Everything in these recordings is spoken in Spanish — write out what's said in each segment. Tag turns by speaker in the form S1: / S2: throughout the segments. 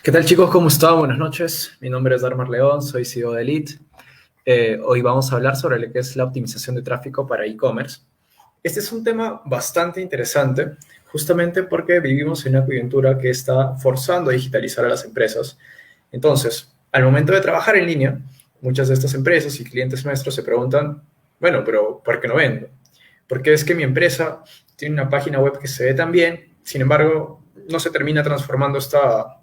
S1: ¿Qué tal chicos? ¿Cómo están? Buenas noches. Mi nombre es Darmar León, soy CEO de Elite. Hoy vamos a hablar sobre lo que es la optimización de tráfico para e-commerce. Este es un tema bastante interesante, justamente porque vivimos en una coyuntura que está forzando a digitalizar a las empresas. Entonces, al momento de trabajar en línea, muchas de estas empresas y clientes nuestros se preguntan, bueno, pero ¿por qué no vendo? Porque es que mi empresa tiene una página web que se ve tan bien, sin embargo, no se termina transformando esta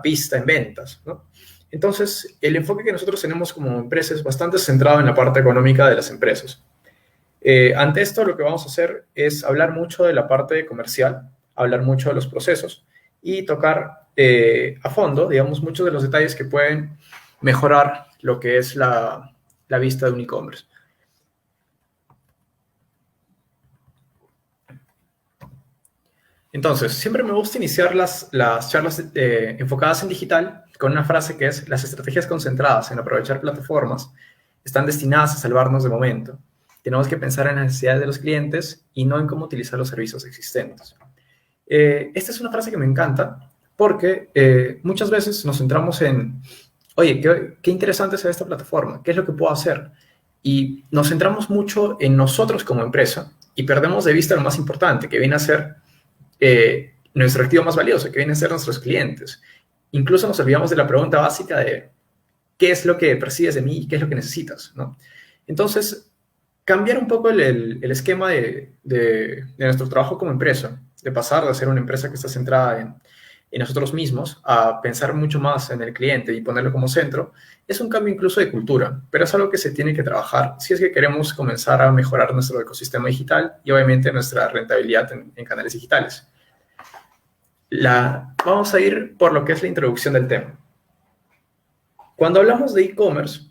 S1: vista en ventas, ¿no? Entonces, el enfoque que nosotros tenemos como empresa es bastante centrado en la parte económica de las empresas. Ante esto, lo que vamos a hacer es hablar mucho de la parte comercial, hablar mucho de los procesos y tocar a fondo, digamos, muchos de los detalles que pueden mejorar lo que es la vista de un e-commerce. Entonces, siempre me gusta iniciar las charlas enfocadas en digital con una frase que es: las estrategias concentradas en aprovechar plataformas están destinadas a salvarnos de momento. Tenemos que pensar en las necesidades de los clientes y no en cómo utilizar los servicios existentes. Esta es una frase que me encanta porque muchas veces nos centramos en, oye, qué interesante es esta plataforma, qué es lo que puedo hacer. Y nos centramos mucho en nosotros como empresa y perdemos de vista lo más importante, que viene a ser nuestro activo más valioso, que vienen a ser nuestros clientes. Incluso nos olvidamos de la pregunta básica de qué es lo que percibes de mí y qué es lo que necesitas, ¿no? Entonces, cambiar un poco el esquema de nuestro trabajo como empresa, de pasar de ser una empresa que está centrada en nosotros mismos a pensar mucho más en el cliente y ponerlo como centro, es un cambio incluso de cultura, pero es algo que se tiene que trabajar si es que queremos comenzar a mejorar nuestro ecosistema digital y obviamente nuestra rentabilidad en canales digitales. Vamos a ir por lo que es la introducción del tema. Cuando hablamos de e-commerce,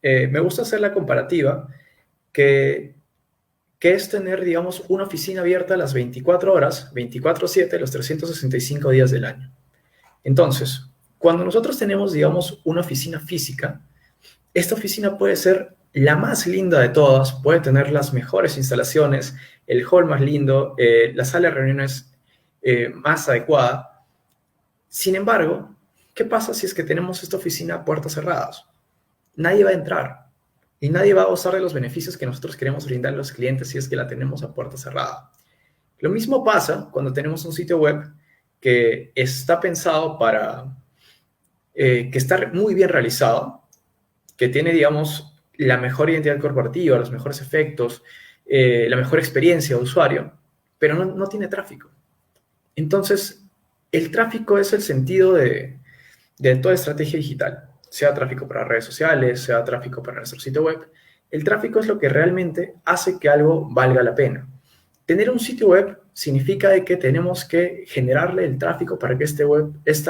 S1: me gusta hacer la comparativa que, que es tener, digamos, una oficina abierta a las 24 horas, 24/7, los 365 días del año. Entonces, cuando nosotros tenemos, digamos, una oficina física, esta oficina puede ser la más linda de todas, puede tener las mejores instalaciones, el hall más lindo, la sala de reuniones más adecuada. Sin embargo, ¿qué pasa si es que tenemos esta oficina a puertas cerradas? Nadie va a entrar y nadie va a gozar de los beneficios que nosotros queremos brindar a los clientes si es que la tenemos a puerta cerrada. Lo mismo pasa cuando tenemos un sitio web que está pensado que está muy bien realizado, que tiene, digamos, la mejor identidad corporativa, los mejores efectos, la mejor experiencia de usuario, pero no tiene tráfico. Entonces, el tráfico es el sentido de toda estrategia digital, sea tráfico para redes sociales, sea tráfico para nuestro sitio web. El tráfico es lo que realmente hace que algo valga la pena. Tener un sitio web significa de que tenemos que generarle el tráfico para que esta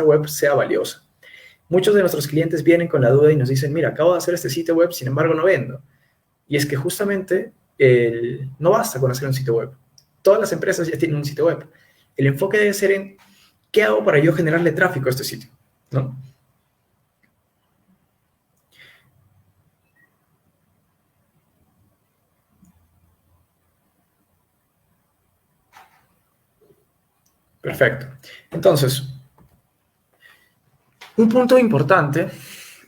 S1: web sea valiosa. Muchos de nuestros clientes vienen con la duda y nos dicen, mira, acabo de hacer este sitio web, sin embargo no vendo. Y es que justamente no basta con hacer un sitio web. Todas las empresas ya tienen un sitio web. El enfoque debe ser en qué hago para yo generarle tráfico a este sitio, ¿no? Perfecto. Entonces, un punto importante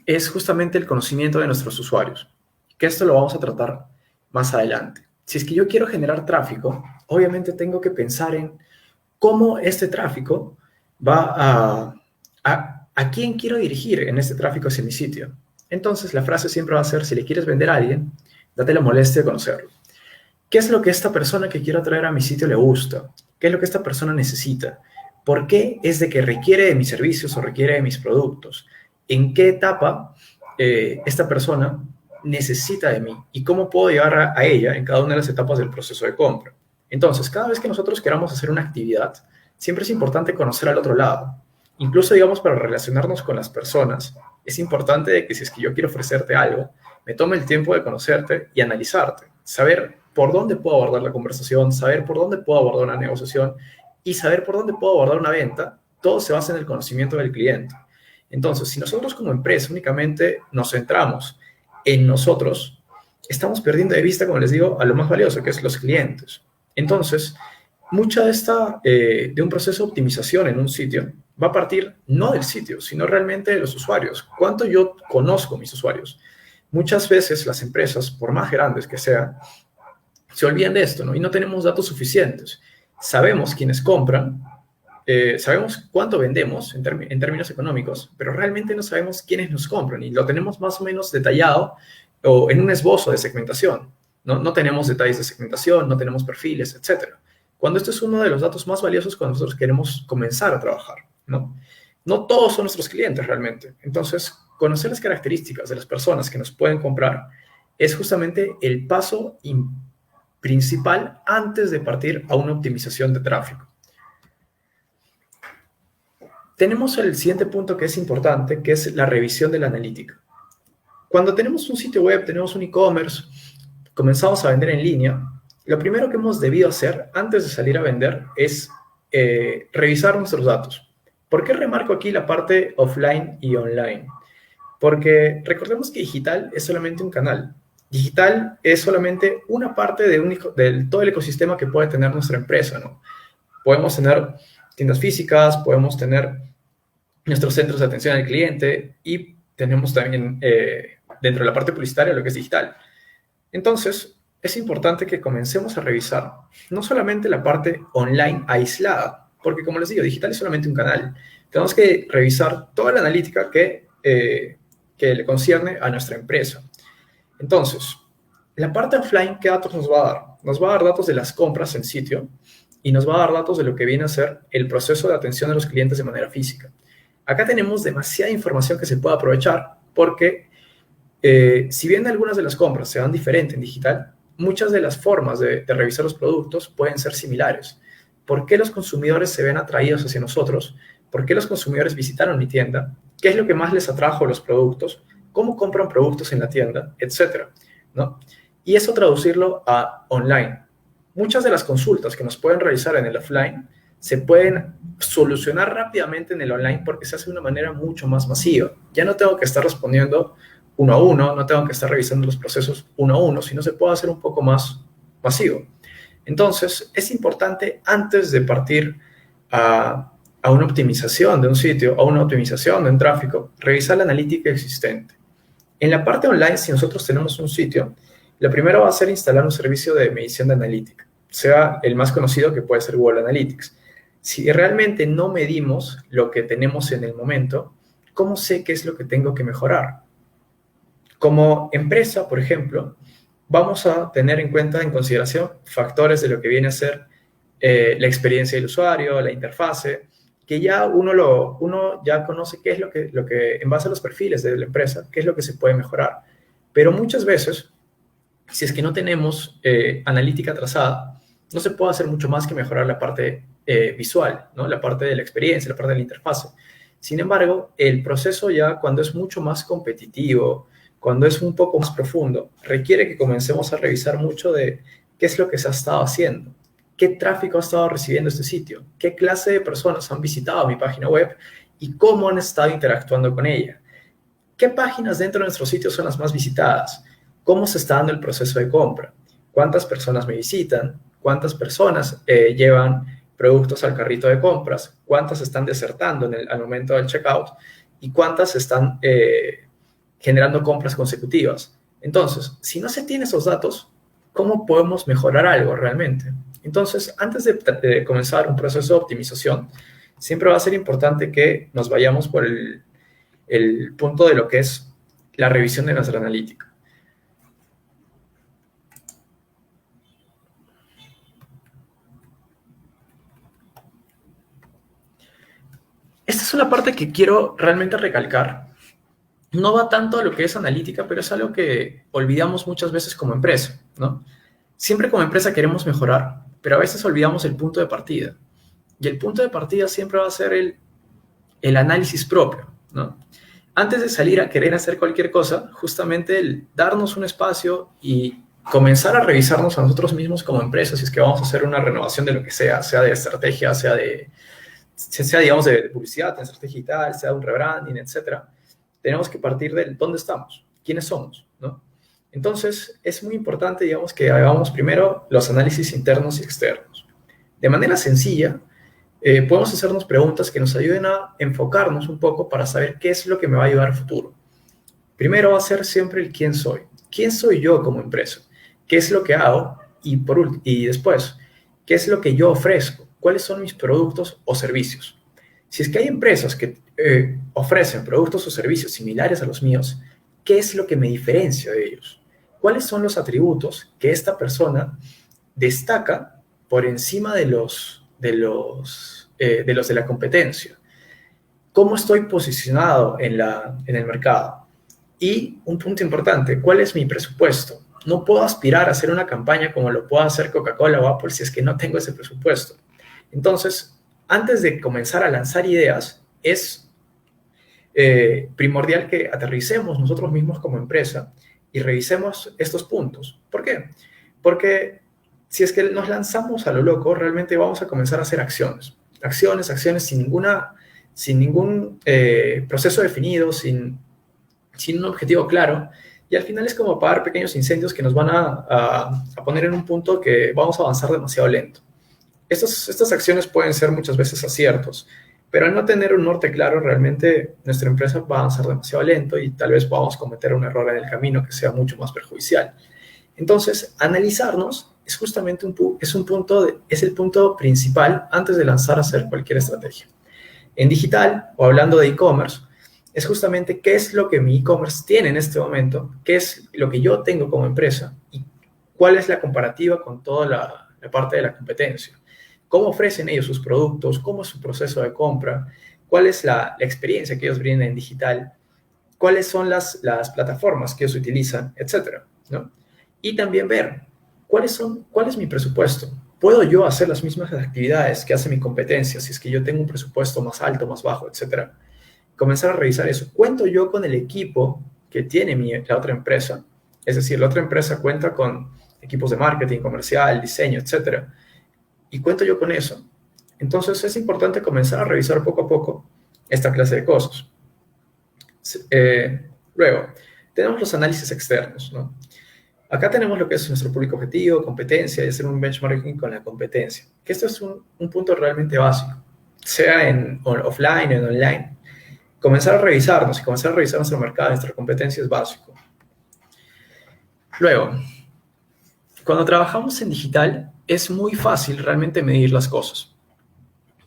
S1: es justamente el conocimiento de nuestros usuarios, que esto lo vamos a tratar más adelante. Si es que yo quiero generar tráfico, obviamente tengo que pensar en cómo este tráfico va a quién quiero dirigir en este tráfico hacia mi sitio. Entonces, la frase siempre va a ser, si le quieres vender a alguien, date la molestia de conocerlo. ¿Qué es lo que esta persona que quiero traer a mi sitio le gusta? ¿Qué es lo que esta persona necesita? ¿Por qué es de que requiere de mis servicios o requiere de mis productos? ¿En qué etapa esta persona necesita de mí? ¿Y cómo puedo llegar a ella en cada una de las etapas del proceso de compra? Entonces, cada vez que nosotros queramos hacer una actividad, siempre es importante conocer al otro lado. Incluso, digamos, para relacionarnos con las personas, es importante de que si es que yo quiero ofrecerte algo, me tome el tiempo de conocerte y analizarte, saber por dónde puedo abordar la conversación, saber por dónde puedo abordar una negociación y saber por dónde puedo abordar una venta. Todo se basa en el conocimiento del cliente. Entonces, si nosotros como empresa únicamente nos centramos en nosotros, estamos perdiendo de vista, como les digo, a lo más valioso, que es los clientes. Entonces, mucha de un proceso de optimización en un sitio va a partir no del sitio, sino realmente de los usuarios. ¿Cuánto yo conozco mis usuarios? Muchas veces las empresas, por más grandes que sean, se olvidan de esto, ¿no? Y no tenemos datos suficientes. Sabemos quiénes compran, sabemos cuánto vendemos en términos económicos, pero realmente no sabemos quiénes nos compran y lo tenemos más o menos detallado o en un esbozo de segmentación. No tenemos detalles de segmentación, no tenemos perfiles, etcétera. Cuando esto es uno de los datos más valiosos cuando nosotros queremos comenzar a trabajar, ¿no? No todos son nuestros clientes realmente. Entonces, conocer las características de las personas que nos pueden comprar es justamente el paso principal antes de partir a una optimización de tráfico. Tenemos el siguiente punto que es importante, que es la revisión de la analítica. Cuando tenemos un sitio web, tenemos un e-commerce, comenzamos a vender en línea, lo primero que hemos debido hacer antes de salir a vender es revisar nuestros datos. ¿Por qué remarco aquí la parte offline y online? Porque recordemos que digital es solamente un canal. Digital es solamente una parte de todo el ecosistema que puede tener nuestra empresa, ¿no? Podemos tener tiendas físicas, podemos tener nuestros centros de atención al cliente y tenemos también dentro de la parte publicitaria lo que es digital. Entonces, es importante que comencemos a revisar no solamente la parte online aislada, porque como les digo, digital es solamente un canal. Tenemos que revisar toda la analítica que le concierne a nuestra empresa. Entonces, la parte offline, ¿qué datos nos va a dar? Nos va a dar datos de las compras en sitio y nos va a dar datos de lo que viene a ser el proceso de atención de los clientes de manera física. Acá tenemos demasiada información que se puede aprovechar porque si bien algunas de las compras se dan diferente en digital, muchas de las formas de revisar los productos pueden ser similares. ¿Por qué los consumidores se ven atraídos hacia nosotros? ¿Por qué los consumidores visitaron mi tienda? ¿Qué es lo que más les atrajo a los productos? ¿Cómo compran productos en la tienda? Etcétera, ¿no? Y eso traducirlo a online. Muchas de las consultas que nos pueden realizar en el offline se pueden solucionar rápidamente en el online porque se hace de una manera mucho más masiva. Ya no tengo que estar respondiendo uno a uno, no tengo que estar revisando los procesos uno a uno, sino se puede hacer un poco más masivo. Entonces, es importante antes de partir a una optimización de un sitio, a una optimización de un tráfico, revisar la analítica existente. En la parte online, si nosotros tenemos un sitio, lo primero va a ser instalar un servicio de medición de analítica, sea el más conocido que puede ser Google Analytics. Si realmente no medimos lo que tenemos en el momento, ¿cómo sé qué es lo que tengo que mejorar? Como empresa, por ejemplo, vamos a tener en cuenta, en consideración, factores de lo que viene a ser la experiencia del usuario, la interfase, que ya uno ya conoce qué es lo que, en base a los perfiles de la empresa, qué es lo que se puede mejorar. Pero muchas veces, si es que no tenemos analítica trazada, no se puede hacer mucho más que mejorar la parte visual, ¿no? La parte de la experiencia, la parte de la interfase. Sin embargo, el proceso ya cuando es mucho más competitivo, cuando es un poco más profundo, requiere que comencemos a revisar mucho de qué es lo que se ha estado haciendo, qué tráfico ha estado recibiendo este sitio, qué clase de personas han visitado mi página web y cómo han estado interactuando con ella, qué páginas dentro de nuestro sitio son las más visitadas, cómo se está dando el proceso de compra, cuántas personas me visitan, cuántas personas llevan productos al carrito de compras, cuántas están desertando al momento del checkout y cuántas están generando compras consecutivas. Entonces, si no se tiene esos datos, ¿cómo podemos mejorar algo realmente? Entonces, antes de comenzar un proceso de optimización, siempre va a ser importante que nos vayamos por el punto de lo que es la revisión de nuestra analítica. Esta es una parte que quiero realmente recalcar. No va tanto a lo que es analítica, pero es algo que olvidamos muchas veces como empresa, ¿no? Siempre como empresa queremos mejorar, pero a veces olvidamos el punto de partida. Y el punto de partida siempre va a ser el análisis propio, ¿no? Antes de salir a querer hacer cualquier cosa, justamente el darnos un espacio y comenzar a revisarnos a nosotros mismos como empresa, si es que vamos a hacer una renovación de lo que sea de estrategia, sea digamos, de publicidad, de estrategia digital, sea de un rebranding, etcétera. Tenemos que partir de dónde estamos, quiénes somos, ¿no? Entonces, es muy importante, digamos, que hagamos primero los análisis internos y externos. De manera sencilla, podemos hacernos preguntas que nos ayuden a enfocarnos un poco para saber qué es lo que me va a ayudar al futuro. Primero va a ser siempre el quién soy. ¿Quién soy yo como empresa? ¿Qué es lo que hago? Y después, ¿qué es lo que yo ofrezco? ¿Cuáles son mis productos o servicios? Si es que hay empresas que ofrecen productos o servicios similares a los míos, ¿qué es lo que me diferencia de ellos? ¿Cuáles son los atributos que esta persona destaca por encima de la competencia? ¿Cómo estoy posicionado en el mercado? Y un punto importante, ¿cuál es mi presupuesto? No puedo aspirar a hacer una campaña como lo pueda hacer Coca-Cola o Apple si es que no tengo ese presupuesto. Entonces, antes de comenzar a lanzar ideas, es primordial que aterricemos nosotros mismos como empresa y revisemos estos puntos. ¿Por qué? Porque si es que nos lanzamos a lo loco, realmente vamos a comenzar a hacer acciones. Acciones sin ningún proceso definido, sin un objetivo claro. Y al final es como apagar pequeños incendios que nos van a poner en un punto que vamos a avanzar demasiado lento. Estas acciones pueden ser muchas veces aciertos, pero al no tener un norte claro, realmente nuestra empresa va a avanzar demasiado lento y tal vez podamos cometer un error en el camino que sea mucho más perjudicial. Entonces, analizarnos es justamente es el punto principal antes de lanzar a hacer cualquier estrategia. En digital, o hablando de e-commerce, es justamente qué es lo que mi e-commerce tiene en este momento, qué es lo que yo tengo como empresa y cuál es la comparativa con toda la parte de la competencia. Cómo ofrecen ellos sus productos, cómo es su proceso de compra, cuál es la experiencia que ellos brindan en digital, cuáles son las plataformas que ellos utilizan, etcétera, ¿no? Y también ver cuál es mi presupuesto. ¿Puedo yo hacer las mismas actividades que hace mi competencia si es que yo tengo un presupuesto más alto, más bajo, etcétera? Comenzar a revisar eso. ¿Cuento yo con el equipo que tiene la otra empresa? Es decir, la otra empresa cuenta con equipos de marketing, comercial, diseño, etcétera. ¿Y cuento yo con eso? Entonces es importante comenzar a revisar poco a poco esta clase de cosas. Luego, tenemos los análisis externos, ¿no? Acá tenemos lo que es nuestro público objetivo, competencia y hacer un benchmarking con la competencia. Que esto es un punto realmente básico, sea en offline o en online. Comenzar a revisarnos y comenzar a revisar nuestro mercado, nuestra competencia es básico. Luego, cuando trabajamos en digital, es muy fácil realmente medir las cosas,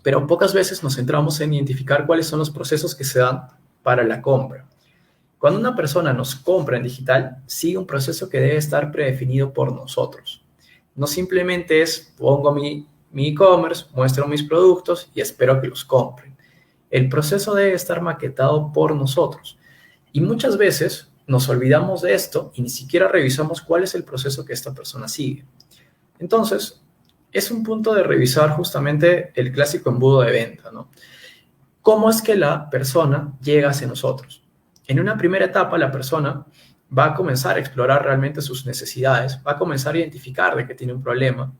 S1: pero pocas veces nos centramos en identificar cuáles son los procesos que se dan para la compra. Cuando una persona nos compra en digital, sigue un proceso que debe estar predefinido por nosotros. No simplemente es pongo mi e-commerce, muestro mis productos y espero que los compren. El proceso debe estar maquetado por nosotros. Y muchas veces nos olvidamos de esto y ni siquiera revisamos cuál es el proceso que esta persona sigue. Entonces, es un punto de revisar justamente el clásico embudo de venta, ¿no? ¿Cómo es que la persona llega hacia nosotros? En una primera etapa, la persona va a comenzar a explorar realmente sus necesidades, va a comenzar a identificar de que tiene un problema,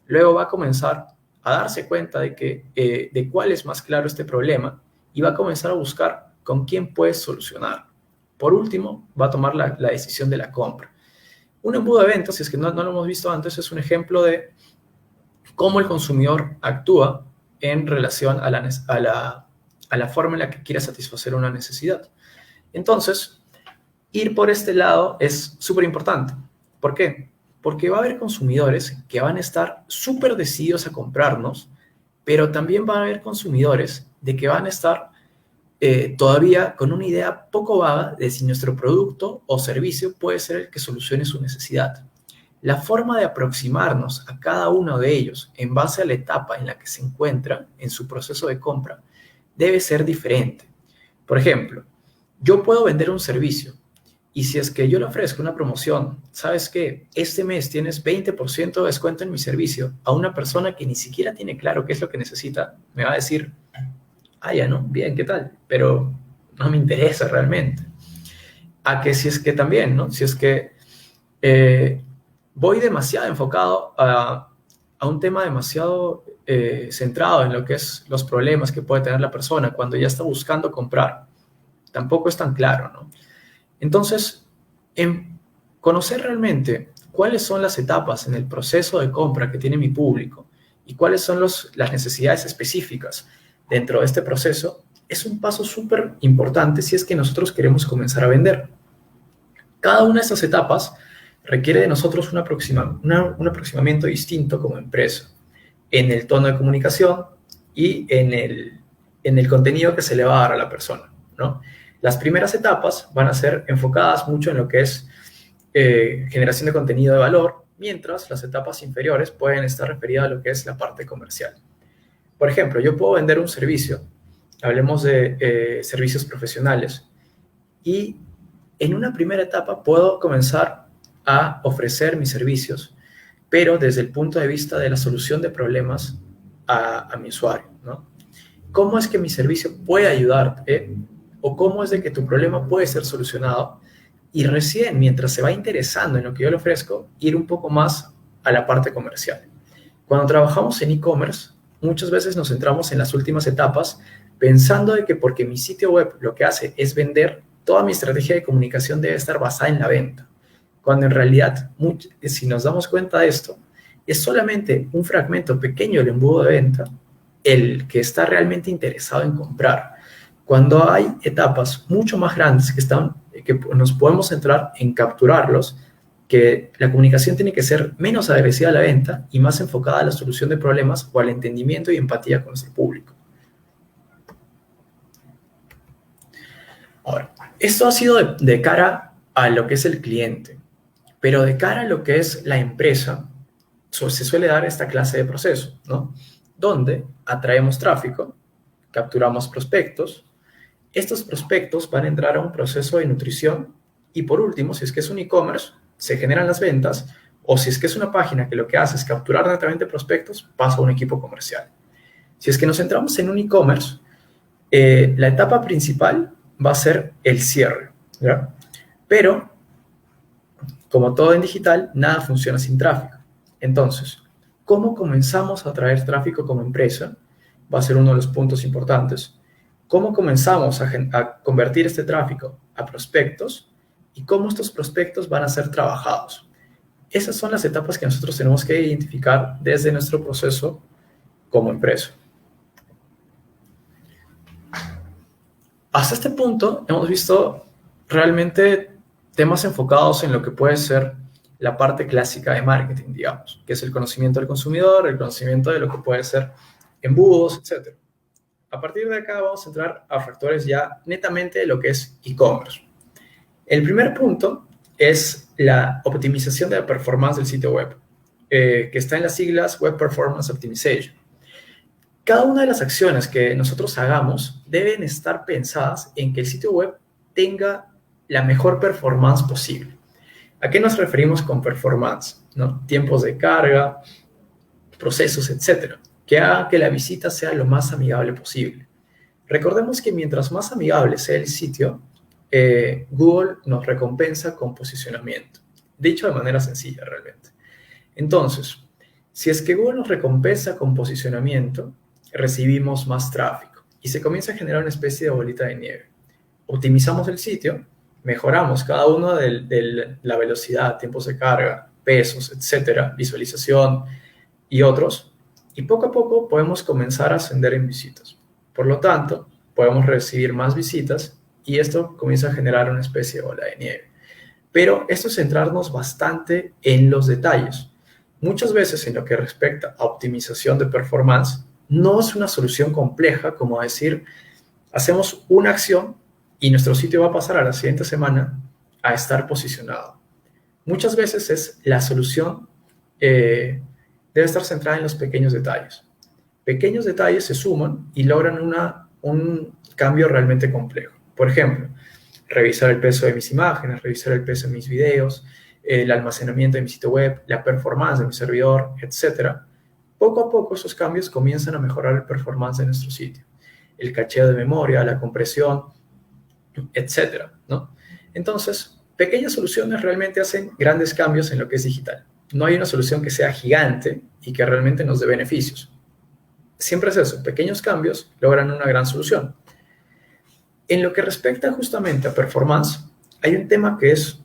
S1: luego va a comenzar a darse cuenta de cuál es más claro este problema y va a comenzar a buscar con quién puede solucionar. Por último, va a tomar la decisión de la compra. Un embudo de ventas, si es que no lo hemos visto antes, es un ejemplo de cómo el consumidor actúa en relación a la forma en la que quiere satisfacer una necesidad. Entonces, ir por este lado es súper importante. ¿Por qué? Porque va a haber consumidores que van a estar súper decididos a comprarnos, pero también va a haber consumidores de que van a estar todavía con una idea poco vaga de si nuestro producto o servicio puede ser el que solucione su necesidad. La forma de aproximarnos a cada uno de ellos en base a la etapa en la que se encuentra en su proceso de compra debe ser diferente. Por ejemplo, yo puedo vender un servicio y si es que yo le ofrezco una promoción, ¿sabes qué? Este mes tienes 20% de descuento en mi servicio a una persona que ni siquiera tiene claro qué es lo que necesita, me va a decir, ya no, bien, ¿qué tal? Pero no me interesa realmente. A que si es que también, ¿no? Si es que voy demasiado enfocado a un tema demasiado centrado en lo que es los problemas que puede tener la persona cuando ya está buscando comprar, tampoco es tan claro, ¿no? Entonces, en conocer realmente cuáles son las etapas en el proceso de compra que tiene mi público y cuáles son las necesidades específicas dentro de este proceso es un paso súper importante si es que nosotros queremos comenzar a vender. Cada una de estas etapas requiere de nosotros un aproximamiento distinto como empresa, en el tono de comunicación y en el contenido que se le va a dar a la persona, ¿no? Las primeras etapas van a ser enfocadas mucho en lo que es generación de contenido de valor, mientras las etapas inferiores pueden estar referidas a lo que es la parte comercial. Por ejemplo, yo puedo vender un servicio, hablemos de servicios profesionales, y en una primera etapa puedo comenzar a ofrecer mis servicios, pero desde el punto de vista de la solución de problemas a mi usuario, ¿no? ¿Cómo es que mi servicio puede ayudarte? ¿O cómo es de que tu problema puede ser solucionado? Y recién, mientras se va interesando en lo que yo le ofrezco, ir un poco más a la parte comercial. Cuando trabajamos en e-commerce, muchas veces nos centramos en las últimas etapas pensando de que porque mi sitio web lo que hace es vender, toda mi estrategia de comunicación debe estar basada en la venta. Cuando en realidad, si nos damos cuenta de esto, es solamente un fragmento pequeño del embudo de venta el que está realmente interesado en comprar. Cuando hay etapas mucho más grandes que nos podemos centrar en capturarlos, que la comunicación tiene que ser menos agresiva a la venta y más enfocada a la solución de problemas o al entendimiento y empatía con nuestro público. Ahora, esto ha sido de cara a lo que es el cliente, pero de cara a lo que es la empresa, se suele dar esta clase de proceso, ¿no? Donde atraemos tráfico, capturamos prospectos, estos prospectos van a entrar a un proceso de nutrición y por último, si es que es un e-commerce, se generan las ventas, o si es que es una página que lo que hace es capturar netamente prospectos, pasa a un equipo comercial. Si es que nos centramos en un e-commerce, la etapa principal va a ser el cierre, ¿ya? Pero, como todo en digital, nada funciona sin tráfico. Entonces, ¿cómo comenzamos a atraer tráfico como empresa? Va a ser uno de los puntos importantes. ¿Cómo comenzamos a convertir este tráfico a prospectos? Y cómo estos prospectos van a ser trabajados. Esas son las etapas que nosotros tenemos que identificar desde nuestro proceso como empresa. Hasta este punto hemos visto realmente temas enfocados en lo que puede ser la parte clásica de marketing, digamos, que es el conocimiento del consumidor, el conocimiento de lo que puede ser embudos, etc. A partir de acá vamos a entrar a factores ya netamente de lo que es e-commerce. El primer punto es la optimización de la performance del sitio web, que está en las siglas Web Performance Optimization. Cada una de las acciones que nosotros hagamos deben estar pensadas en que el sitio web tenga la mejor performance posible. ¿A qué nos referimos con performance? ¿No? Tiempos de carga, procesos, etcétera, que hagan que la visita sea lo más amigable posible. Recordemos que mientras más amigable sea el sitio, Google nos recompensa con posicionamiento. Dicho de manera sencilla, realmente. Entonces, si es que Google nos recompensa con posicionamiento, recibimos más tráfico y se comienza a generar una especie de bolita de nieve. Optimizamos el sitio, mejoramos cada uno de la velocidad, tiempos de carga, pesos, etcétera, visualización y otros, y poco a poco podemos comenzar a ascender en visitas. Por lo tanto, podemos recibir más visitas y esto comienza a generar una especie de bola de nieve. Pero esto es centrarnos bastante en los detalles. Muchas veces en lo que respecta a optimización de performance, no es una solución compleja como decir, hacemos una acción y nuestro sitio va a pasar a la siguiente semana a estar posicionado. Muchas veces es la solución debe estar centrada en los pequeños detalles. Pequeños detalles se suman y logran un cambio realmente complejo. Por ejemplo, revisar el peso de mis imágenes, revisar el peso de mis videos, el almacenamiento de mi sitio web, la performance de mi servidor, etc. Poco a poco esos cambios comienzan a mejorar el performance de nuestro sitio. El cacheo de memoria, la compresión, etc., ¿no? Entonces, pequeñas soluciones realmente hacen grandes cambios en lo que es digital. No hay una solución que sea gigante y que realmente nos dé beneficios. Siempre es eso, pequeños cambios logran una gran solución. En lo que respecta justamente a performance, hay un tema que es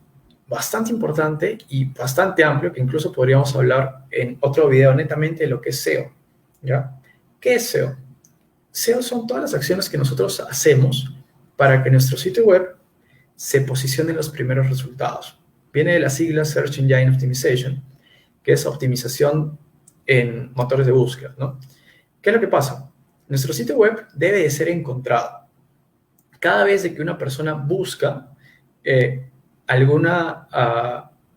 S1: bastante importante y bastante amplio, que incluso podríamos hablar en otro video netamente de lo que es SEO. ¿ya? ¿Qué es SEO? SEO son todas las acciones que nosotros hacemos para que nuestro sitio web se posicione en los primeros resultados. Viene de la sigla Search Engine Optimization, que es optimización en motores de búsqueda, ¿no? ¿Qué es lo que pasa? Nuestro sitio web debe de ser encontrado. Cada vez que una persona busca alguna,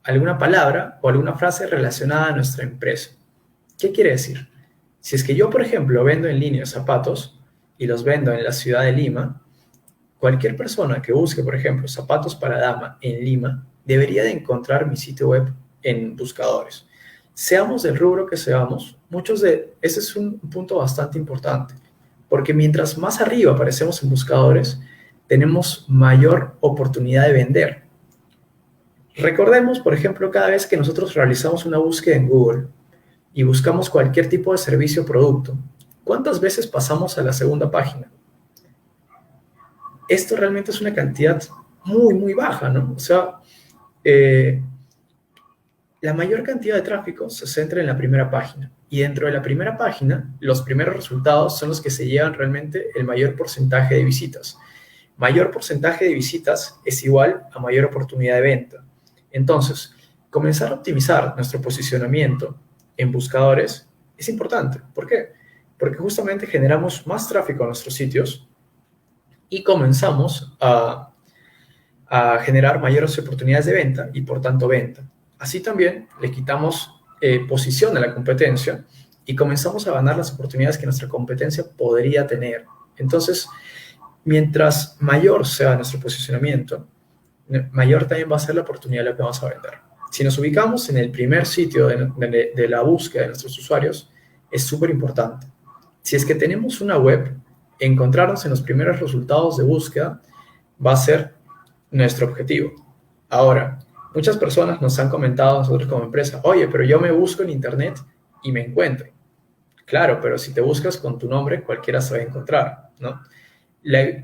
S1: alguna palabra o alguna frase relacionada a nuestra empresa. ¿Qué quiere decir? Si es que yo, por ejemplo, vendo en línea zapatos y los vendo en la ciudad de Lima, cualquier persona que busque, por ejemplo, zapatos para dama en Lima, debería de encontrar mi sitio web en buscadores. Seamos del rubro que seamos, ese es un punto bastante importante, porque mientras más arriba aparecemos en buscadores, tenemos mayor oportunidad de vender. Recordemos, por ejemplo, cada vez que nosotros realizamos una búsqueda en Google y buscamos cualquier tipo de servicio o producto, ¿cuántas veces pasamos a la segunda página? Esto realmente es una cantidad muy, muy baja, ¿no? O sea, la mayor cantidad de tráfico se centra en la primera página. Y dentro de la primera página, los primeros resultados son los que se llevan realmente el mayor porcentaje de visitas. Mayor porcentaje de visitas es igual a mayor oportunidad de venta. Entonces, comenzar a optimizar nuestro posicionamiento en buscadores es importante. ¿Por qué? Porque justamente generamos más tráfico a nuestros sitios y comenzamos a generar mayores oportunidades de venta y por tanto venta. Así también le quitamos posición a la competencia y comenzamos a ganar las oportunidades que nuestra competencia podría tener. Entonces, mientras mayor sea nuestro posicionamiento, mayor también va a ser la oportunidad de lo que vamos a vender. Si nos ubicamos en el primer sitio de la búsqueda de nuestros usuarios, es súper importante. Si es que tenemos una web, encontrarnos en los primeros resultados de búsqueda va a ser nuestro objetivo. Ahora, muchas personas nos han comentado a nosotros como empresa, oye, pero yo me busco en internet y me encuentro. Claro, pero si te buscas con tu nombre, cualquiera se va a encontrar, ¿no?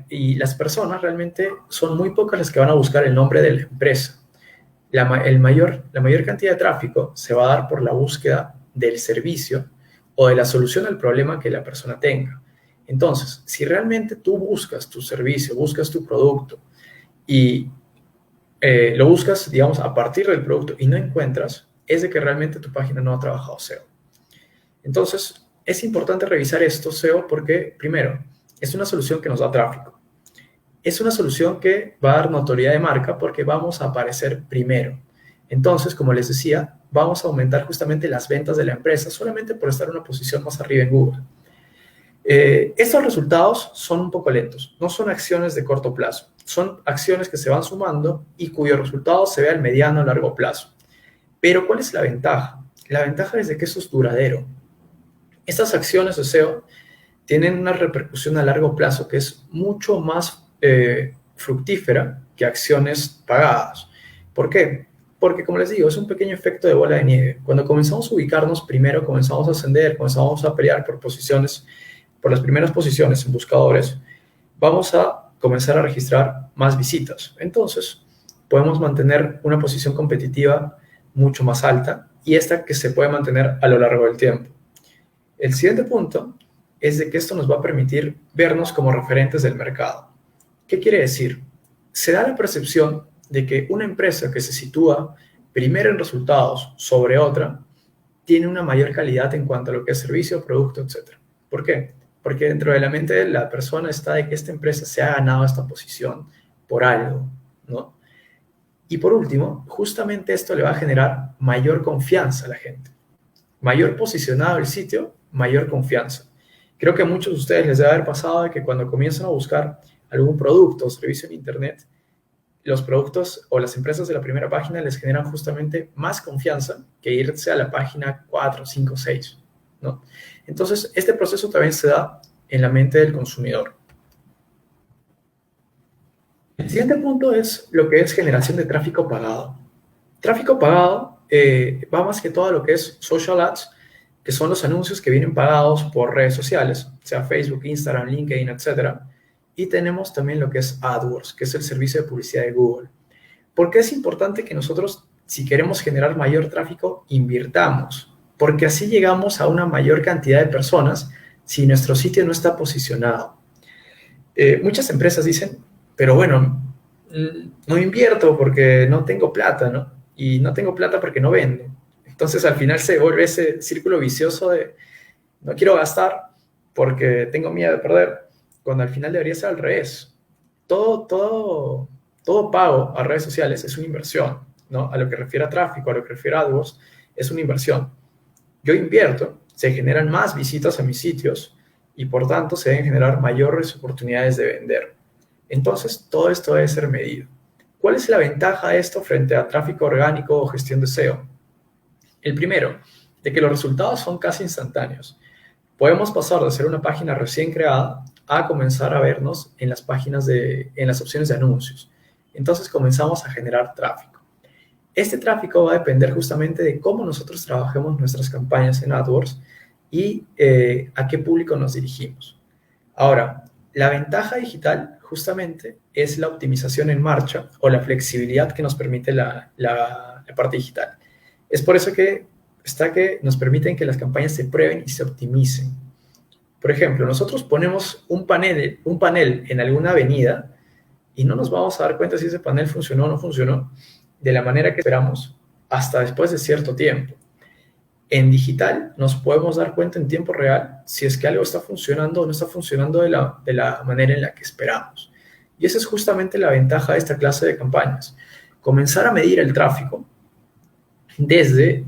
S1: Y las personas realmente son muy pocas las que van a buscar el nombre de la empresa. La mayor cantidad de tráfico se va a dar por la búsqueda del servicio o de la solución al problema que la persona tenga. Entonces, si realmente tú buscas tu servicio, buscas tu producto y lo buscas, digamos, a partir del producto y no encuentras, es de que realmente tu página no ha trabajado SEO. Entonces, es importante revisar esto SEO porque, primero, es una solución que nos da tráfico. Es una solución que va a dar notoriedad de marca porque vamos a aparecer primero. Entonces, como les decía, vamos a aumentar justamente las ventas de la empresa solamente por estar en una posición más arriba en Google. Estos resultados son un poco lentos, no son acciones de corto plazo, son acciones que se van sumando y cuyo resultado se ve al mediano o largo plazo. Pero ¿cuál es la ventaja? La ventaja es de que eso es duradero. Estas acciones de SEO tienen una repercusión a largo plazo que es mucho más fructífera que acciones pagadas. ¿Por qué? Porque, como les digo, es un pequeño efecto de bola de nieve. Cuando comenzamos a ubicarnos, primero comenzamos a ascender, comenzamos a pelear por posiciones, por las primeras posiciones en buscadores, vamos a comenzar a registrar más visitas. Entonces, podemos mantener una posición competitiva mucho más alta y esta que se puede mantener a lo largo del tiempo. El siguiente punto es de que esto nos va a permitir vernos como referentes del mercado. ¿Qué quiere decir? Se da la percepción de que una empresa que se sitúa primero en resultados sobre otra tiene una mayor calidad en cuanto a lo que es servicio, producto, etc. ¿Por qué? Porque dentro de la mente de la persona está de que esta empresa se ha ganado esta posición por algo, ¿no? Y por último, justamente esto le va a generar mayor confianza a la gente. Mayor posicionado el sitio, mayor confianza. Creo que a muchos de ustedes les debe haber pasado de que cuando comienzan a buscar algún producto o servicio en Internet, los productos o las empresas de la primera página les generan justamente más confianza que irse a la página 4, 5, 6, ¿no? Entonces, este proceso también se da en la mente del consumidor. El siguiente punto es lo que es generación de tráfico pagado. Tráfico pagado va más que todo a lo que es social ads, que son los anuncios que vienen pagados por redes sociales, sea Facebook, Instagram, LinkedIn, etc. Y tenemos también lo que es AdWords, que es el servicio de publicidad de Google. ¿Por qué es importante que nosotros, si queremos generar mayor tráfico, invirtamos porque así llegamos a una mayor cantidad de personas si nuestro sitio no está posicionado. Muchas empresas dicen, pero bueno, no invierto porque no tengo plata, ¿no? Y no tengo plata porque no vendo. Entonces al final se vuelve ese círculo vicioso de no quiero gastar porque tengo miedo de perder, cuando al final debería ser al revés. Todo pago a redes sociales es una inversión, ¿no? A lo que refiere a tráfico, a lo que refiere a AdWords, es una inversión. Yo invierto, se generan más visitas a mis sitios y por tanto se deben generar mayores oportunidades de vender. Entonces, todo esto debe ser medido. ¿Cuál es la ventaja de esto frente a tráfico orgánico o gestión de SEO? El primero, de que los resultados son casi instantáneos. Podemos pasar de ser una página recién creada a comenzar a vernos en las en las opciones de anuncios. Entonces comenzamos a generar tráfico. Este tráfico va a depender justamente de cómo nosotros trabajemos nuestras campañas en AdWords y a qué público nos dirigimos. Ahora, la ventaja digital justamente es la optimización en marcha o la flexibilidad que nos permite la parte digital. Es por eso que nos permiten que las campañas se prueben y se optimicen. Por ejemplo, nosotros ponemos un panel en alguna avenida y no nos vamos a dar cuenta si ese panel funcionó o no funcionó de la manera que esperamos hasta después de cierto tiempo. En digital nos podemos dar cuenta en tiempo real si es que algo está funcionando o no está funcionando de la manera en la que esperamos. Y esa es justamente la ventaja de esta clase de campañas. Comenzar a medir el tráfico desde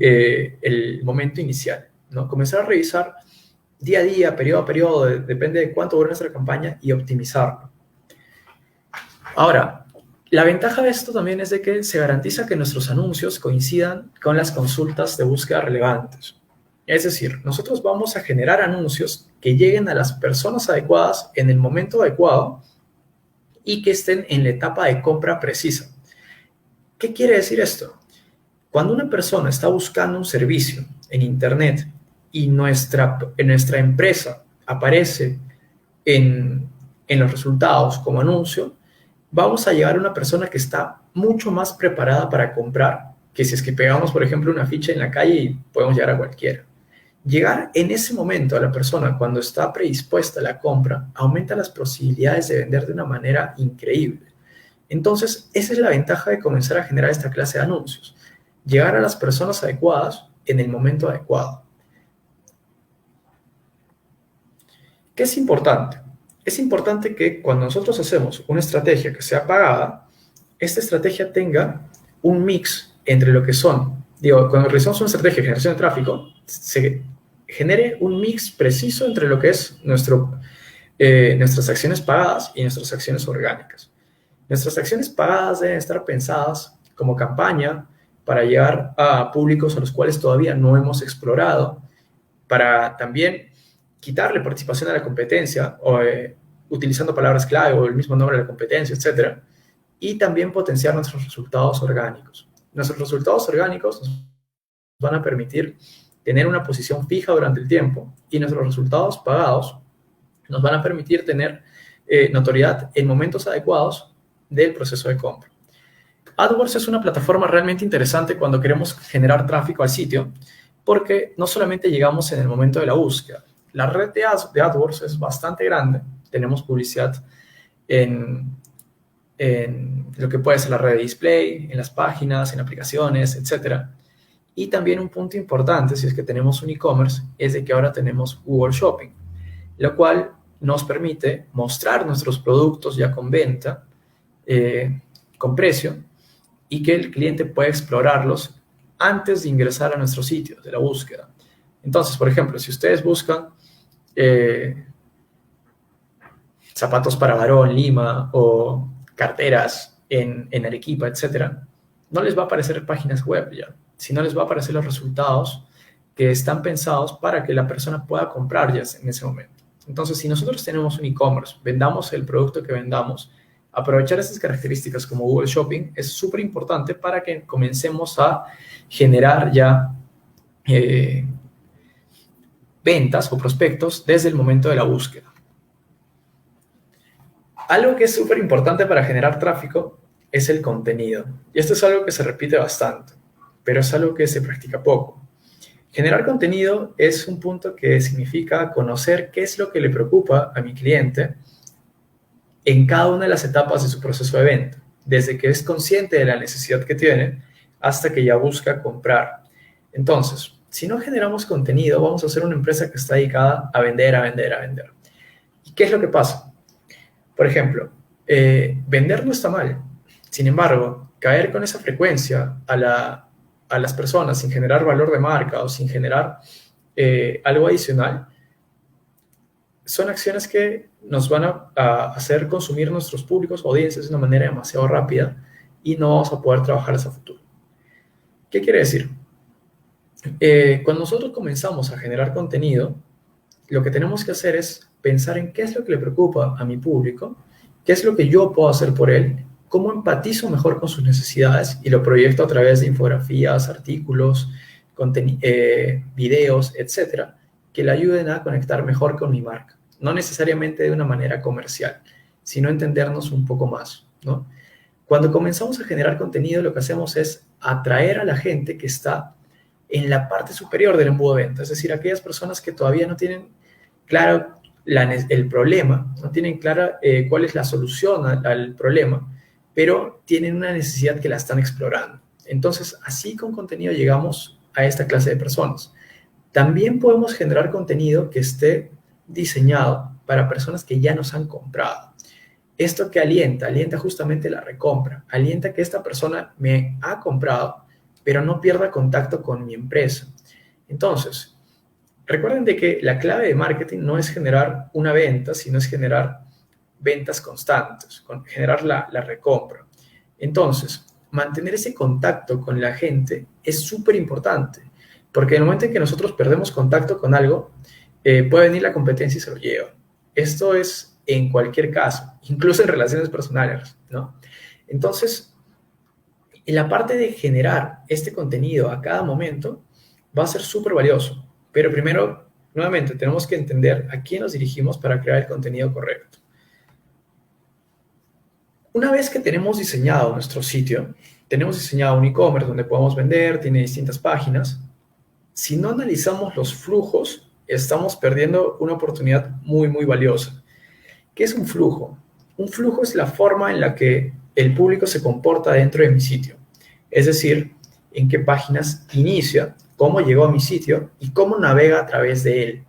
S1: el momento inicial, ¿no? Comenzar a revisar día a día, periodo a periodo, depende de cuánto dura nuestra campaña y optimizarlo. Ahora, la ventaja de esto también es de que se garantiza que nuestros anuncios coincidan con las consultas de búsqueda relevantes. Es decir, nosotros vamos a generar anuncios que lleguen a las personas adecuadas en el momento adecuado y que estén en la etapa de compra precisa. ¿Qué quiere decir esto? Cuando una persona está buscando un servicio en Internet y nuestra empresa aparece en los resultados como anuncio, vamos a llegar a una persona que está mucho más preparada para comprar que si es que pegamos, por ejemplo, una ficha en la calle y podemos llegar a cualquiera. Llegar en ese momento a la persona cuando está predispuesta a la compra aumenta las posibilidades de vender de una manera increíble. Entonces, esa es la ventaja de comenzar a generar esta clase de anuncios. Llegar a las personas adecuadas en el momento adecuado. ¿Qué es importante? Es importante que cuando nosotros hacemos una estrategia que sea pagada, esta estrategia tenga un mix entre lo que son, cuando realizamos una estrategia de generación de tráfico, se genere un mix preciso entre lo que es nuestras acciones pagadas y nuestras acciones orgánicas. Nuestras acciones pagadas deben estar pensadas como campaña para llegar a públicos a los cuales todavía no hemos explorado, para también quitarle participación a la competencia, o utilizando palabras clave o el mismo nombre de la competencia, etc. Y también potenciar nuestros resultados orgánicos. Nuestros resultados orgánicos nos van a permitir tener una posición fija durante el tiempo y nuestros resultados pagados nos van a permitir tener notoriedad en momentos adecuados del proceso de compra. AdWords es una plataforma realmente interesante cuando queremos generar tráfico al sitio, porque no solamente llegamos en el momento de la búsqueda. La red de AdWords es bastante grande. Tenemos publicidad en lo que puede ser la red de display, en las páginas, en aplicaciones, etc. Y también un punto importante, si es que tenemos un e-commerce, es de que ahora tenemos Google Shopping, lo cual nos permite mostrar nuestros productos ya con venta, con precio, y que el cliente pueda explorarlos antes de ingresar a nuestro sitio de la búsqueda. Entonces, por ejemplo, si ustedes buscan zapatos para varón, Lima, o carteras en Arequipa, etc., no les va a aparecer páginas web ya, sino les va a aparecer los resultados que están pensados para que la persona pueda comprar ya en ese momento. Entonces, si nosotros tenemos un e-commerce, vendamos el producto que vendamos, aprovechar esas características como Google Shopping es súper importante para que comencemos a generar ya ventas o prospectos desde el momento de la búsqueda. Algo que es súper importante para generar tráfico es el contenido. Y esto es algo que se repite bastante, pero es algo que se practica poco. Generar contenido es un punto que significa conocer qué es lo que le preocupa a mi cliente en cada una de las etapas de su proceso de venta, desde que es consciente de la necesidad que tiene hasta que ya busca comprar. Entonces, si no generamos contenido, vamos a ser una empresa que está dedicada a vender, a vender, a vender. ¿Y qué es lo que pasa? Por ejemplo, vender no está mal. Sin embargo, caer con esa frecuencia a las personas sin generar valor de marca o sin generar algo adicional, son acciones que nos van a hacer consumir nuestros públicos o audiencias de una manera demasiado rápida y no vamos a poder trabajar hacia futuro. ¿Qué quiere decir? Cuando nosotros comenzamos a generar contenido, lo que tenemos que hacer es pensar en qué es lo que le preocupa a mi público, qué es lo que yo puedo hacer por él, cómo empatizo mejor con sus necesidades y lo proyecto a través de infografías, artículos, videos, etcétera, que le ayuden a conectar mejor con mi marca. No necesariamente de una manera comercial, sino entendernos un poco más, ¿no? Cuando comenzamos a generar contenido, lo que hacemos es atraer a la gente que está en la parte superior del embudo de venta, es decir, aquellas personas que todavía no tienen claro el problema, no tienen clara cuál es la solución al problema, pero tienen una necesidad que la están explorando. Entonces, así con contenido llegamos a esta clase de personas. También podemos generar contenido que esté diseñado para personas que ya nos han comprado. ¿Esto que alienta? Alienta justamente la recompra. Alienta que esta persona me ha comprado, pero no pierda contacto con mi empresa. Entonces, recuerden de que la clave de marketing no es generar una venta, sino es generar ventas constantes, generar la recompra. Entonces, mantener ese contacto con la gente es súper importante, porque en el momento en que nosotros perdemos contacto con algo, puede venir la competencia y se lo lleva. Esto es en cualquier caso, incluso en relaciones personales, ¿no? Entonces, en la parte de generar este contenido a cada momento va a ser súper valioso. Pero primero, nuevamente, tenemos que entender a quién nos dirigimos para crear el contenido correcto. Una vez que tenemos diseñado nuestro sitio, tenemos diseñado un e-commerce donde podemos vender, tiene distintas páginas. Si no analizamos los flujos, estamos perdiendo una oportunidad muy, muy valiosa. ¿Qué es un flujo? Un flujo es la forma en la que el público se comporta dentro de mi sitio. Es decir, en qué páginas inicia, cómo llegó a mi sitio y cómo navega a través de él.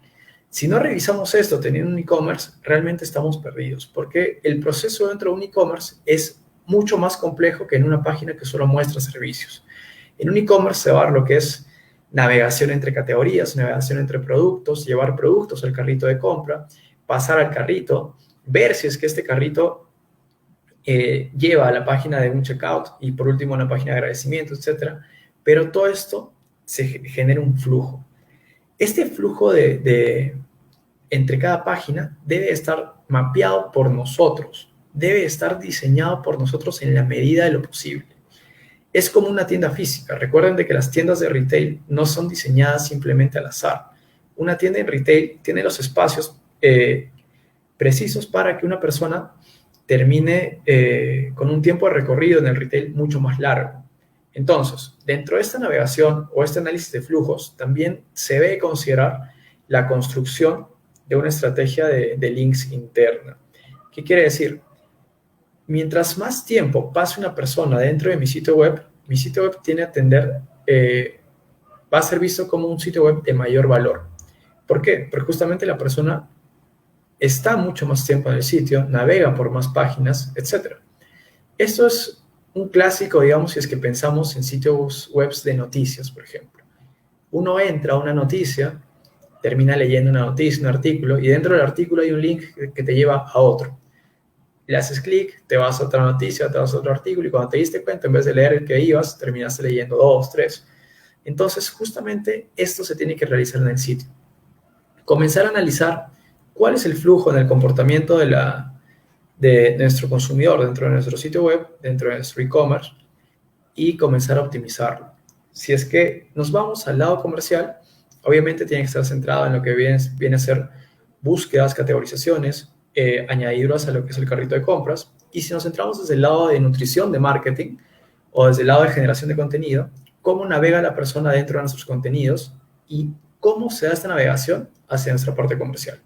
S1: Si no revisamos esto teniendo un e-commerce, realmente estamos perdidos, porque el proceso dentro de un e-commerce es mucho más complejo que en una página que solo muestra servicios. En un e-commerce se va a ver lo que es navegación entre categorías, navegación entre productos, llevar productos al carrito de compra, pasar al carrito, ver si es que este carrito lleva a la página de un checkout y por último una página de agradecimiento, etc. Pero todo esto se genera un flujo. Este flujo entre cada página debe estar mapeado por nosotros, debe estar diseñado por nosotros en la medida de lo posible. Es como una tienda física. Recuerden de que las tiendas de retail no son diseñadas simplemente al azar. Una tienda en retail tiene los espacios precisos para que una persona termine con un tiempo de recorrido en el retail mucho más largo. Entonces, dentro de esta navegación o este análisis de flujos, también se debe considerar la construcción de una estrategia de links interna. ¿Qué quiere decir? Mientras más tiempo pase una persona dentro de mi sitio web tiene a tender, va a ser visto como un sitio web de mayor valor. ¿Por qué? Porque justamente la persona está mucho más tiempo en el sitio, navega por más páginas, etc. Esto es un clásico, digamos, si es que pensamos en sitios web de noticias, por ejemplo. Uno entra a una noticia, termina leyendo una noticia, un artículo, y dentro del artículo hay un link que te lleva a otro. Le haces clic, te vas a otra noticia, te vas a otro artículo, y cuando te diste cuenta, en vez de leer el que ibas, terminaste leyendo 2, 3. Entonces, justamente esto se tiene que realizar en el sitio. Comenzar a analizar cuál es el flujo en el comportamiento de nuestro consumidor dentro de nuestro sitio web, dentro de nuestro e-commerce, y comenzar a optimizarlo. Si es que nos vamos al lado comercial, obviamente tiene que estar centrado en lo que viene a ser búsquedas, categorizaciones, añadiduras a lo que es el carrito de compras. Y si nos centramos desde el lado de nutrición de marketing o desde el lado de generación de contenido, cómo navega la persona dentro de nuestros contenidos y cómo se da esta navegación hacia nuestra parte comercial.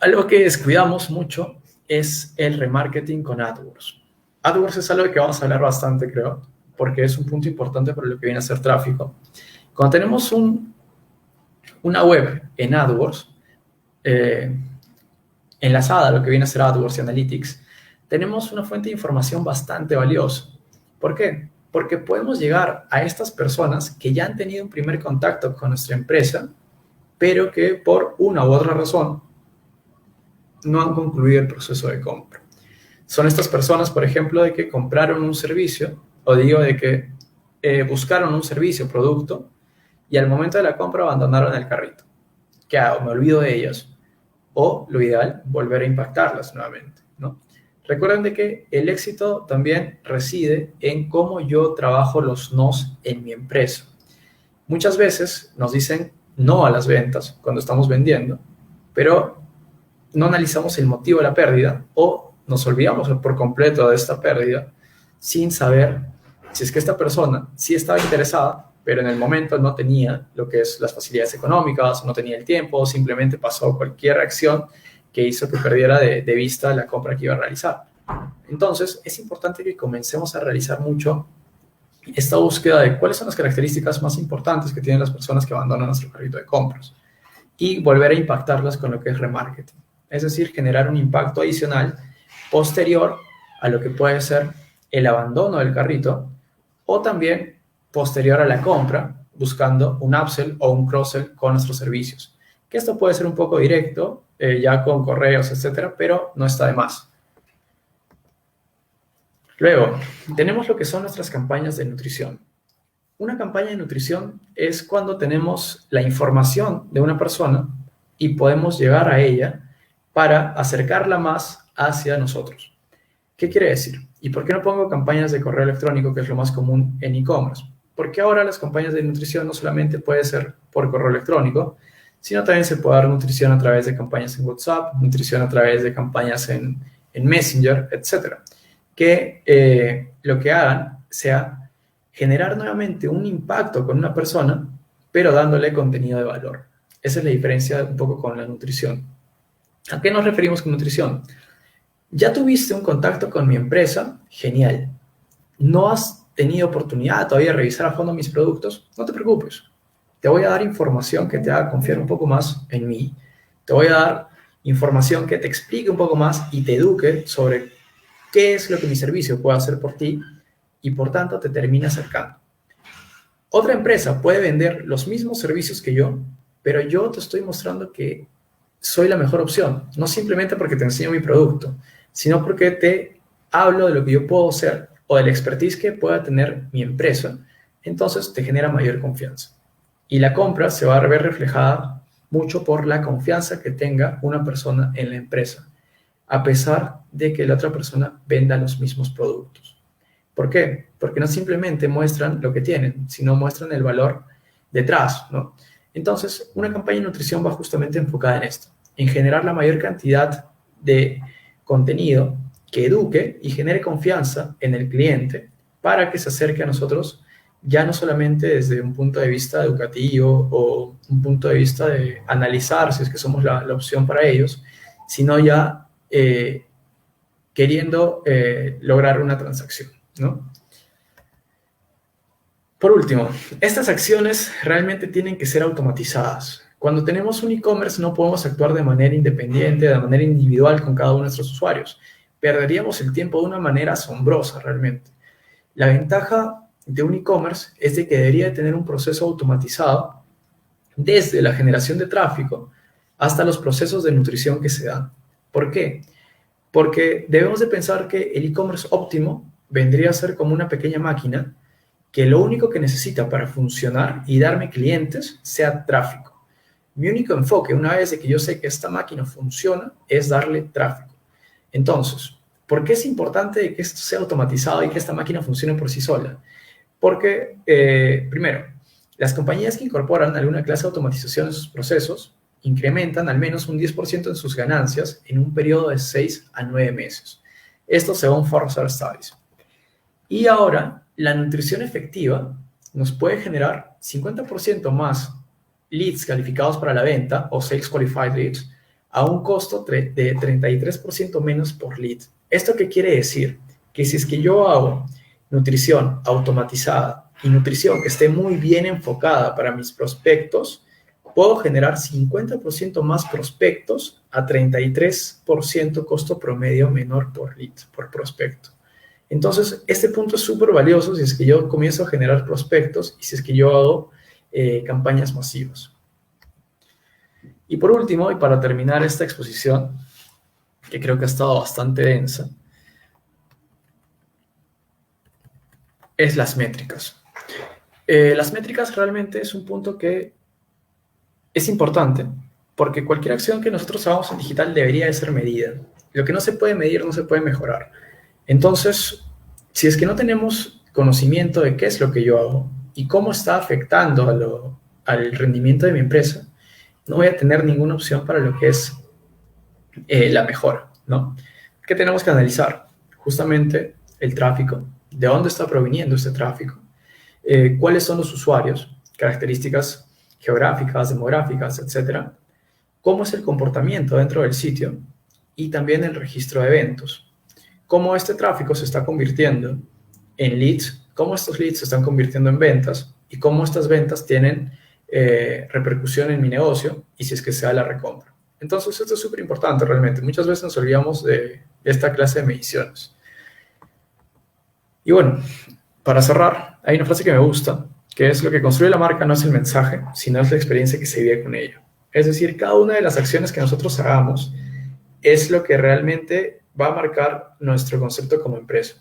S1: Algo que descuidamos mucho es el remarketing con AdWords. AdWords es algo de que vamos a hablar bastante, creo, porque es un punto importante para lo que viene a ser tráfico. Cuando tenemos una web en AdWords, enlazada a lo que viene a ser AdWords y Analytics, tenemos una fuente de información bastante valiosa. ¿Por qué? Porque podemos llegar a estas personas que ya han tenido un primer contacto con nuestra empresa, pero que por una u otra razón no han concluido el proceso de compra. Son estas personas, por ejemplo, de que compraron un servicio, o digo de que buscaron un servicio o producto, y al momento de la compra abandonaron el carrito. ¿Qué hago? Me olvido de ellos. O, lo ideal, volver a impactarlas nuevamente, ¿no? Recuerden de que el éxito también reside en cómo yo trabajo los nos en mi empresa. Muchas veces nos dicen no a las ventas cuando estamos vendiendo, pero no analizamos el motivo de la pérdida o nos olvidamos por completo de esta pérdida sin saber si es que esta persona sí estaba interesada, pero en el momento no tenía lo que es las facilidades económicas, no tenía el tiempo, o simplemente pasó cualquier acción que hizo que perdiera de vista la compra que iba a realizar. Entonces, es importante que comencemos a realizar mucho esta búsqueda de cuáles son las características más importantes que tienen las personas que abandonan nuestro carrito de compras y volver a impactarlas con lo que es remarketing. Es decir, generar un impacto adicional posterior a lo que puede ser el abandono del carrito o también posterior a la compra, buscando un upsell o un cross-sell con nuestros servicios. Que esto puede ser un poco directo, ya con correos, etcétera, pero no está de más. Luego, tenemos lo que son nuestras campañas de nutrición. Una campaña de nutrición es cuando tenemos la información de una persona y podemos llegar a ella para acercarla más hacia nosotros. ¿Qué quiere decir? ¿Y por qué no pongo campañas de correo electrónico, que es lo más común en e-commerce? Porque ahora las campañas de nutrición no solamente puede ser por correo electrónico, sino también se puede dar nutrición a través de campañas en WhatsApp, nutrición a través de campañas en Messenger, etc. Que lo que hagan sea generar nuevamente un impacto con una persona, pero dándole contenido de valor. Esa es la diferencia un poco con la nutrición. ¿A qué nos referimos con nutrición? Ya tuviste un contacto con mi empresa, genial. ¿No has tenido oportunidad todavía de revisar a fondo mis productos? No te preocupes. Te voy a dar información que te haga confiar un poco más en mí. Te voy a dar información que te explique un poco más y te eduque sobre qué es lo que mi servicio puede hacer por ti y por tanto te termina acercando. Otra empresa puede vender los mismos servicios que yo, pero yo te estoy mostrando que soy la mejor opción, no simplemente porque te enseño mi producto, sino porque te hablo de lo que yo puedo hacer o del expertise que pueda tener mi empresa, entonces te genera mayor confianza. Y la compra se va a ver reflejada mucho por la confianza que tenga una persona en la empresa, a pesar de que la otra persona venda los mismos productos. ¿Por qué? Porque no simplemente muestran lo que tienen, sino muestran el valor detrás, ¿no? Entonces, una campaña de nutrición va justamente enfocada en esto, en generar la mayor cantidad de contenido que eduque y genere confianza en el cliente para que se acerque a nosotros ya no solamente desde un punto de vista educativo o un punto de vista de analizar si es que somos la opción para ellos, sino ya queriendo lograr una transacción, ¿no? Por último, estas acciones realmente tienen que ser automatizadas. Cuando tenemos un e-commerce no podemos actuar de manera independiente, de manera individual con cada uno de nuestros usuarios. Perderíamos el tiempo de una manera asombrosa realmente. La ventaja de un e-commerce es de que debería tener un proceso automatizado desde la generación de tráfico hasta los procesos de nutrición que se dan. ¿Por qué? Porque debemos de pensar que el e-commerce óptimo vendría a ser como una pequeña máquina que lo único que necesita para funcionar y darme clientes sea tráfico. Mi único enfoque, una vez de que yo sé que esta máquina funciona, es darle tráfico. Entonces, ¿por qué es importante que esto sea automatizado y que esta máquina funcione por sí sola? Porque, primero, las compañías que incorporan alguna clase de automatización en sus procesos incrementan al menos un 10% en sus ganancias en un periodo de 6 a 9 meses. Esto según Forrester Studies. Y ahora, la nutrición efectiva nos puede generar 50% más leads calificados para la venta o Sales Qualified Leads a un costo de 33% menos por lead. ¿Esto qué quiere decir? Que si es que yo hago nutrición automatizada y nutrición que esté muy bien enfocada para mis prospectos, puedo generar 50% más prospectos a 33% costo promedio menor por lead, por prospecto. Entonces, este punto es súper valioso si es que yo comienzo a generar prospectos y si es que yo hago campañas masivas. Y por último, y para terminar esta exposición, que creo que ha estado bastante densa, es las métricas. Las métricas realmente es un punto que es importante, porque cualquier acción que nosotros hagamos en digital debería de ser medida. Lo que no se puede medir no se puede mejorar. Entonces, si es que no tenemos conocimiento de qué es lo que yo hago y cómo está afectando al rendimiento de mi empresa, no voy a tener ninguna opción para lo que es la mejora, ¿no? ¿Qué tenemos que analizar? Justamente el tráfico, de dónde está proviniendo este tráfico, cuáles son los usuarios, características geográficas, demográficas, etcétera, cómo es el comportamiento dentro del sitio y también el registro de eventos, cómo este tráfico se está convirtiendo en leads, cómo estos leads se están convirtiendo en ventas y cómo estas ventas tienen repercusión en mi negocio y si es que se da la recompra. Entonces, esto es súper importante realmente. Muchas veces nos olvidamos de esta clase de mediciones. Y bueno, para cerrar, hay una frase que me gusta, que es: lo que construye la marca no es el mensaje, sino es la experiencia que se vive con ello. Es decir, cada una de las acciones que nosotros hagamos es lo que realmente va a marcar nuestro concepto como empresa.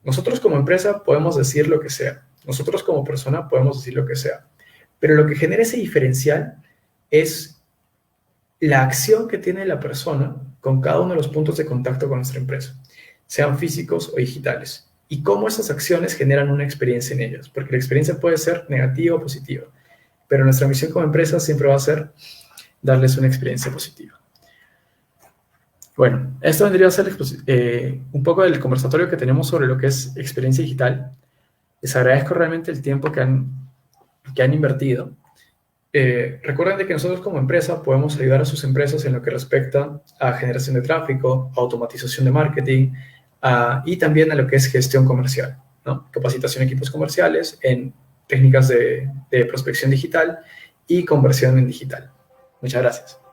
S1: Nosotros como empresa podemos decir lo que sea. Nosotros como persona podemos decir lo que sea. Pero lo que genera ese diferencial es la acción que tiene la persona con cada uno de los puntos de contacto con nuestra empresa, sean físicos o digitales, y cómo esas acciones generan una experiencia en ellos, porque la experiencia puede ser negativa o positiva, pero nuestra misión como empresa siempre va a ser darles una experiencia positiva. Bueno, esto vendría a ser un poco del conversatorio que tenemos sobre lo que es experiencia digital. Les agradezco realmente el tiempo que han invertido. Recuerden de que nosotros como empresa podemos ayudar a sus empresas en lo que respecta a generación de tráfico, automatización de marketing y también a lo que es gestión comercial, ¿no? Capacitación de equipos comerciales en técnicas de prospección digital y conversión en digital. Muchas gracias.